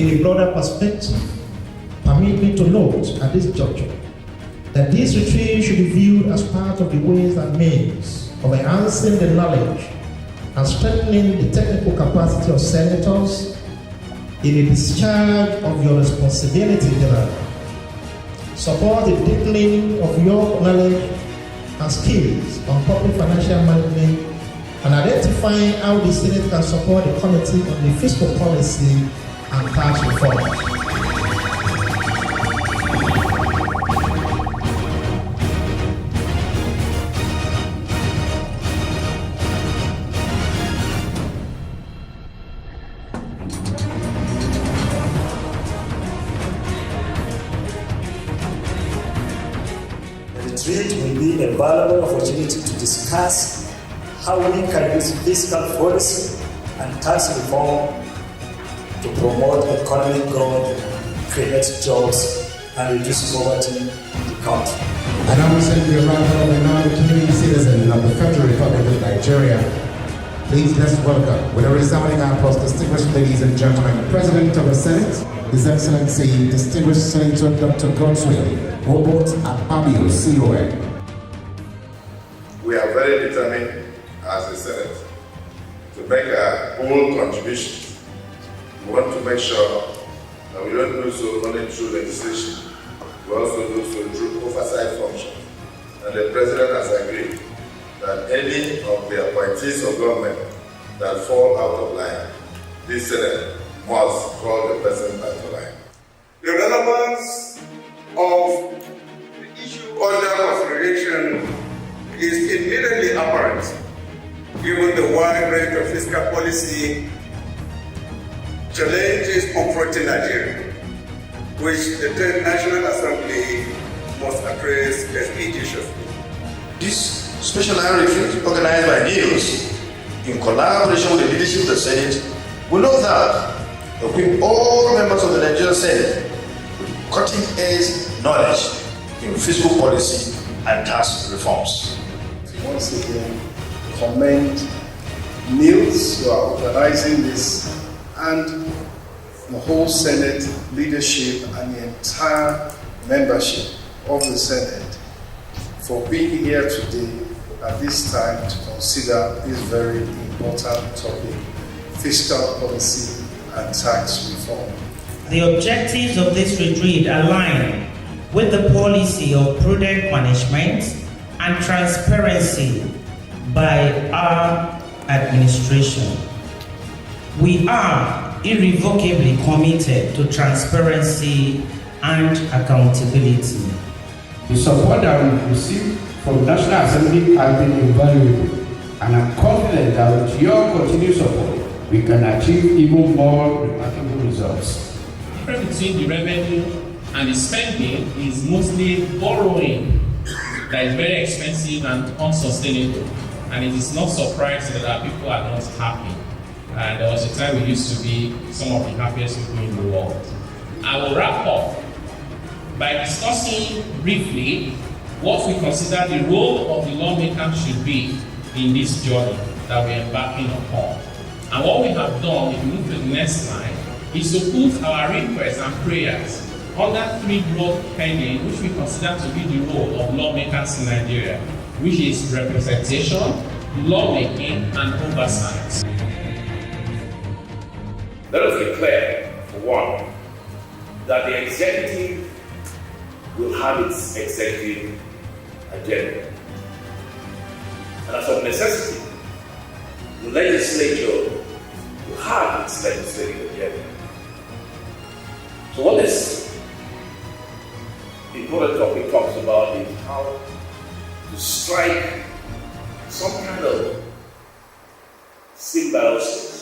In a broader perspective, permit me to note at this juncture that this retreat should be viewed as part of the ways and means of enhancing the knowledge and strengthening the technical capacity of senators in the discharge of your responsibility thereof. Support the deepening of your knowledge and skills on public financial management and identifying how the Senate can support the Committee on the Fiscal Policy and Tax Reform. The retreat will be a valuable opportunity to discuss how we can use fiscal policy and tax reform to promote economic growth, create jobs, and reduce poverty in the country. Announcing the arrival of a non-Canadian citizen of the Federal Republic of Nigeria. Please let's welcome, with a resounding applause, distinguished ladies and gentlemen, the President of the Senate, His Excellency, Distinguished Senator Dr. Godswill Obot Akpabio, CON. We are very determined as a Senate to make a whole contribution. We want to make sure that we don't do so only through legislation, we also do so through oversight function. And the President has agreed that any of the appointees of government that fall out of line, this Senate must call the President back to line. The relevance of the issue under consideration is immediately apparent, given the wide range of fiscal policy challenges confronting Nigeria, which the National Assembly must address expeditiously. This special retreat organized by NILDS in collaboration with the leadership of the Senate will know that equip all members of the Nigerian Senate with cutting-edge knowledge in fiscal policy and tax reforms. Once again, commend NILDS who are organizing this and the whole Senate leadership and the entire membership of the Senate for being here today at this time to consider this very important topic, fiscal policy and tax reform. The objectives of this retreat align with the policy of prudent management and transparency by our administration. We are irrevocably committed to transparency and accountability. The support that we receive from the National Assembly has been invaluable, and I'm confident that with your continued support, we can achieve even more remarkable results. The difference between the revenue and the spending is mostly borrowing that is very expensive and unsustainable, and it is not surprising that our people are not happy. And there was a time we used to be some of the happiest people in the world. I will wrap up by discussing briefly what we consider the role of the lawmaker should be in this journey that we're embarking upon. And what we have done, if you move to the next slide, is to put our requests and prayers under three broad headings, which we consider to be the role of lawmakers in Nigeria, which is representation, lawmaking, and oversight. Let us declare, for one, that the executive will have its executive agenda. And as of necessity, the legislature will have its legislative agenda. So what this important topic talks about is how to strike some kind of symbiosis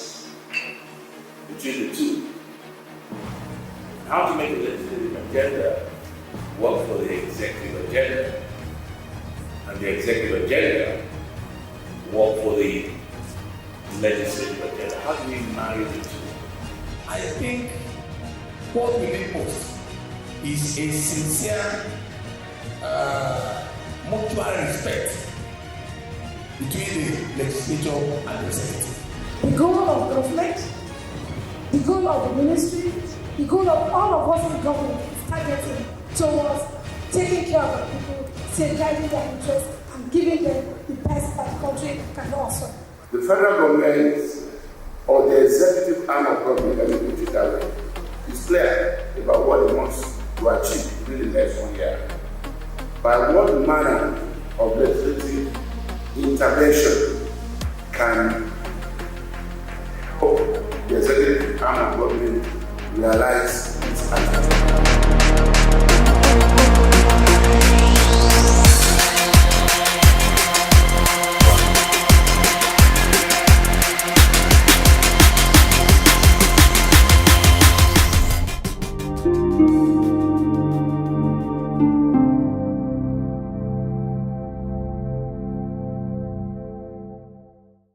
between the two. How to make the legislative agenda work for the executive agenda, and the executive agenda work for the legislative agenda. How do we marry the two? I think what we need most is a sincere mutual respect between the legislature and the executive. The goal of government, the goal of the ministry the goal of all of us in government is targeting towards taking care of the people, safeguarding their interests, and giving them the best that the country can offer. The federal government or the executive arm of government, let me put it that way, is clear about what it wants to achieve within the next 1 year. By what manner of legislative intervention can help the executive arm of government realize